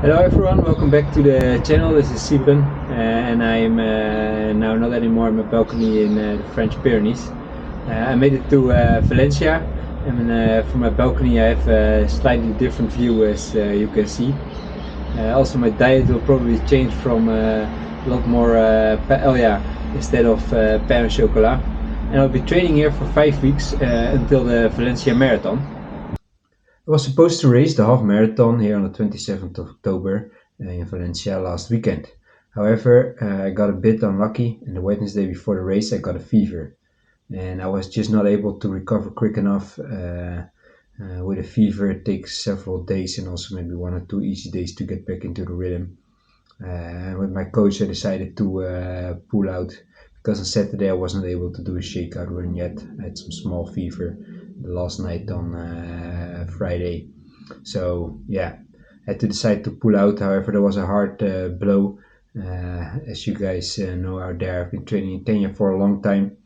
Hello everyone, welcome back to the channel. This is Sibren and I'm now not anymore on my balcony in the French Pyrenees. I made it to Valencia, and from my balcony I have a slightly different view, as you can see. Also my diet will probably change from a lot more paella instead of pain au chocolat. And I'll be training here for 5 weeks until the Valencia Marathon. I was supposed to race the half marathon here on the 27th of October in Valencia last weekend. However, I got a bit unlucky, and the Wednesday before the race I got a fever. And I was just not able to recover quick enough. With a fever it takes several days and also maybe 1 or 2 easy days to get back into the rhythm. With my coach I decided to pull out because on Saturday I wasn't able to do a shakeout run yet. I had some small fever the last night on Friday. So yeah, I had to decide to pull out. However, there was a hard blow. As you guys know out there, I've been training in Kenya for a long time.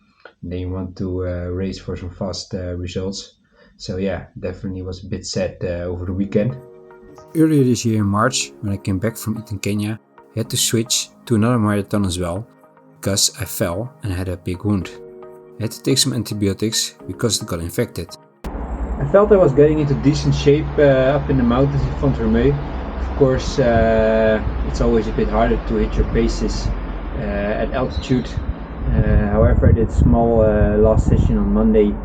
And then you want to race for some fast results. So yeah, definitely was a bit sad over the weekend. Earlier this year in March, when I came back from eating Kenya, I had to switch to another marathon as well, because I fell and had a big wound. I had to take some antibiotics because it got infected. I felt I was getting into decent shape up in the mountains in Font-Romeu. Of course, it's always a bit harder to hit your paces at altitude. However, I did a small last session on Monday,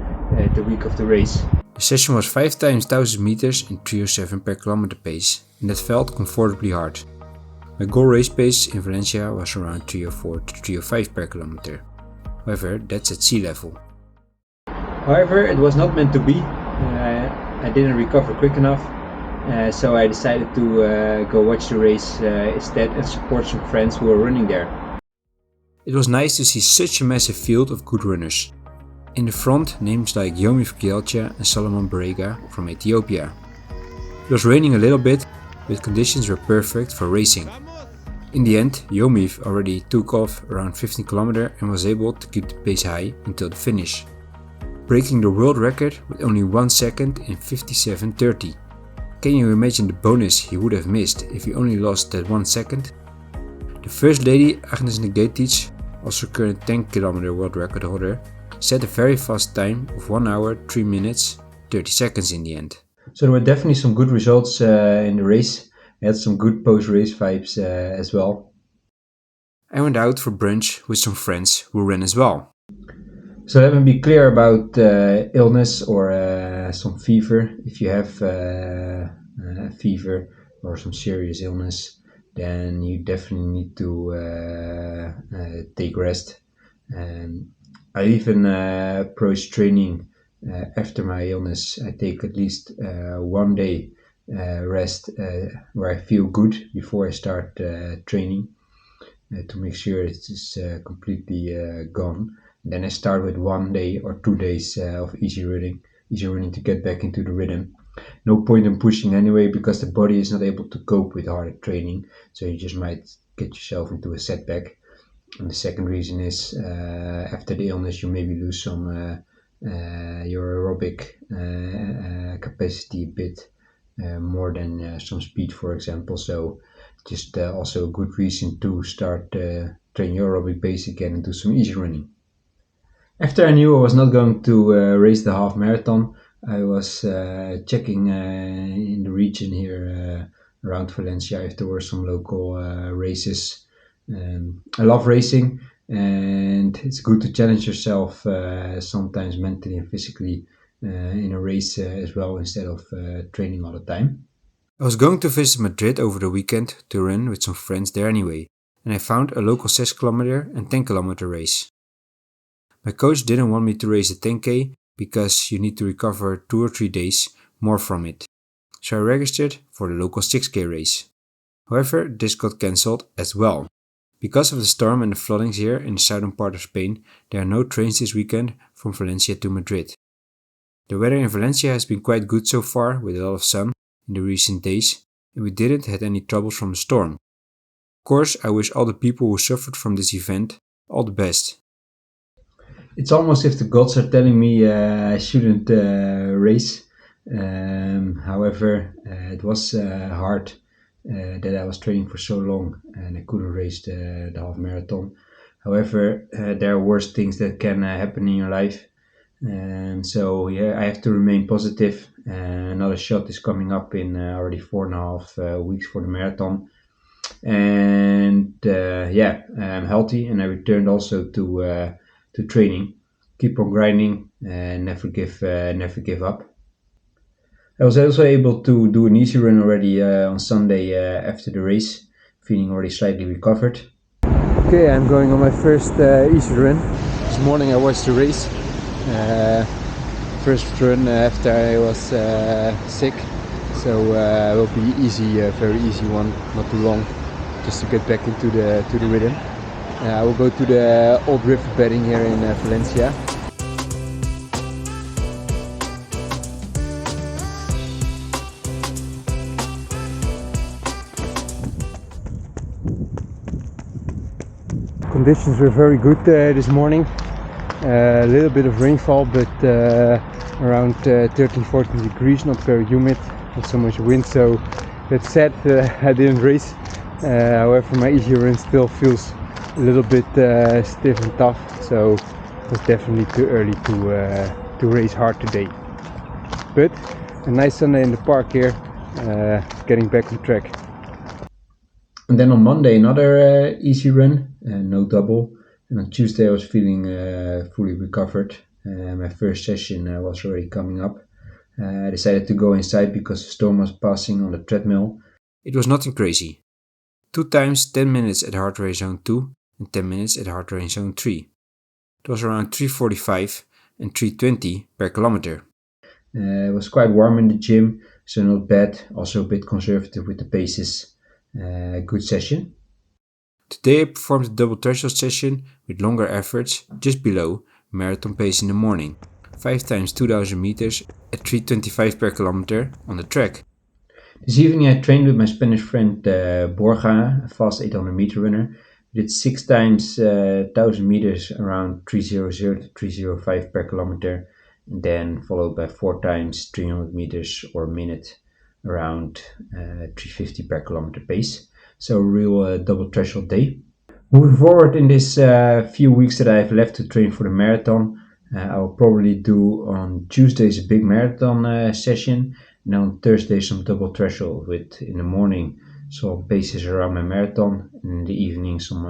the week of the race. The session was 5 times 1000 meters in 3:07 per kilometer pace, and that felt comfortably hard. My goal race pace in Valencia was around 3:04 to 3:05 per kilometer. However, that's at sea level. However, it was not meant to be. I didn't recover quick enough, so I decided to go watch the race instead and support some friends who were running there. It was nice to see such a massive field of good runners. In the front, names like Yomif Kejelcha and Solomon Barega from Ethiopia. It was raining a little bit, but conditions were perfect for racing. In the end, Yomif already took off around 15 km and was able to keep the pace high until the finish, breaking the world record with only 1 second in 57:30. Can you imagine the bonus he would have missed if he only lost that 1 second? The first lady, Agnes Ngetich, also current 10 km world record holder, set a very fast time of 1 hour, 3 minutes, 30 seconds in the end. So there were definitely some good results in the race. I had some good post-race vibes as well. I went out for brunch with some friends who ran as well. So let me be clear about illness or some fever. If you have a fever or some serious illness, then you definitely need to take rest. I even approach training after my illness. I take at least 1 day rest where I feel good before I start training to make sure it is completely gone. Then I start with 1 day or 2 days of easy running to get back into the rhythm. No point in pushing anyway because the body is not able to cope with harder training, so you just might get yourself into a setback. And the second reason is after the illness you maybe lose some your aerobic capacity a bit more than some speed, for example. So just also a good reason to start train your aerobic base again and do some easy running. After I knew I was not going to race the half marathon, I was checking in the region here around Valencia if there were some local races. I love racing, and it's good to challenge yourself sometimes mentally and physically in a race as well, instead of training all the time. I was going to visit Madrid over the weekend to run with some friends there anyway, and I found a local 6 km and 10 km race. My coach didn't want me to race the 10k because you need to recover 2 or 3 days more from it, so I registered for the local 6k race. However, this got cancelled as well. Because of the storm and the floodings here in the southern part of Spain, there are no trains this weekend from Valencia to Madrid. The weather in Valencia has been quite good so far, with a lot of sun in the recent days, and we didn't have any troubles from the storm. Of course, I wish all the people who suffered from this event all the best. It's almost as if the gods are telling me I shouldn't race. However, it was hard that I was training for so long and I couldn't race the half marathon. However, there are worse things that can happen in your life. And so, yeah, I have to remain positive. Another shot is coming up in already 4.5 weeks for the marathon. And yeah, I'm healthy and I returned also to training. Keep on grinding and never give up. I was also able to do an easy run already on Sunday after the race, feeling already slightly recovered. Okay, I'm going on my first easy run. This morning I watched the race. First run after I was sick, so it will be easy, very easy one, not too long, just to get back into the rhythm. I will go to the old river bedding here in Valencia. Conditions were very good this morning. A little bit of rainfall, but around 13-14 degrees, not very humid, not so much wind, so that's sad I didn't race. However, my easy run still feels a little bit stiff and tough, so it was definitely too early to race hard today. But a nice Sunday in the park here, getting back on track. And then on Monday another easy run, no double. And on Tuesday I was feeling fully recovered. My first session was already coming up. I decided to go inside because the storm was passing on the treadmill. It was nothing crazy. 2 times 10 minutes at heart rate zone 2 and 10 minutes at heart rate zone 3. It was around 3:45 and 3:20 per kilometer. It was quite warm in the gym, so not bad. Also a bit conservative with the paces. Good session. Today I performed a double threshold session with longer efforts just below marathon pace in the morning. 5 times 2000 meters at 3:25 per kilometer on the track. This evening I trained with my Spanish friend Borja, a fast 800 meter runner. We did 6 times 1000 meters around 3:00 to 3:05 per kilometer, and then followed by 4 times 300 meters or a minute around 3:50 per kilometer pace. So a real double threshold day. Moving forward in this few weeks that I have left to train for the marathon, I will probably do on Tuesdays a big marathon session, and on Thursday some double threshold with in the morning some paces around my marathon, and in the evening some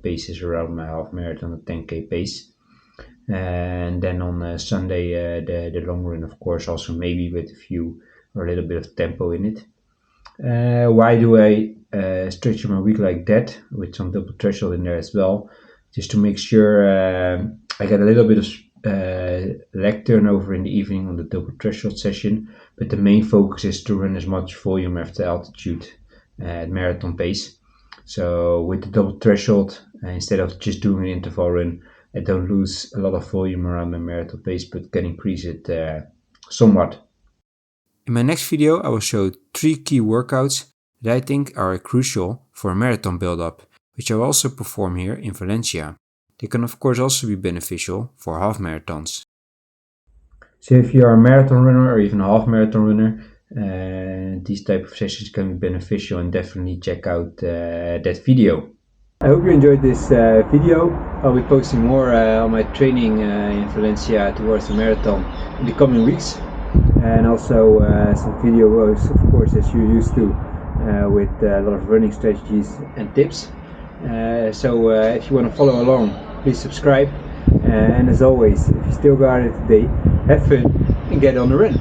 paces around my half marathon, a 10k pace. And then on Sunday the long run, of course, also maybe with a few or a little bit of tempo in it. Why do I structure my week like that with some double threshold in there as well? Just to make sure I get a little bit of leg turnover in the evening on the double threshold session, but the main focus is to run as much volume after altitude at marathon pace. So with the double threshold, instead of just doing an interval run, I don't lose a lot of volume around my marathon pace, but can increase it somewhat. In my next video, I will show 3 key workouts that I think are crucial for a marathon build-up, which I will also perform here in Valencia. They can of course also be beneficial for half marathons. So if you are a marathon runner or even a half marathon runner, these type of sessions can be beneficial, and definitely check out that video. I hope you enjoyed this video. I'll be posting more on my training in Valencia towards the marathon in the coming weeks. And also some videos, of course, as you're used to, with a lot of running strategies and tips. So if you want to follow along, please subscribe. And as always, if you still got it today, have fun and get on the run.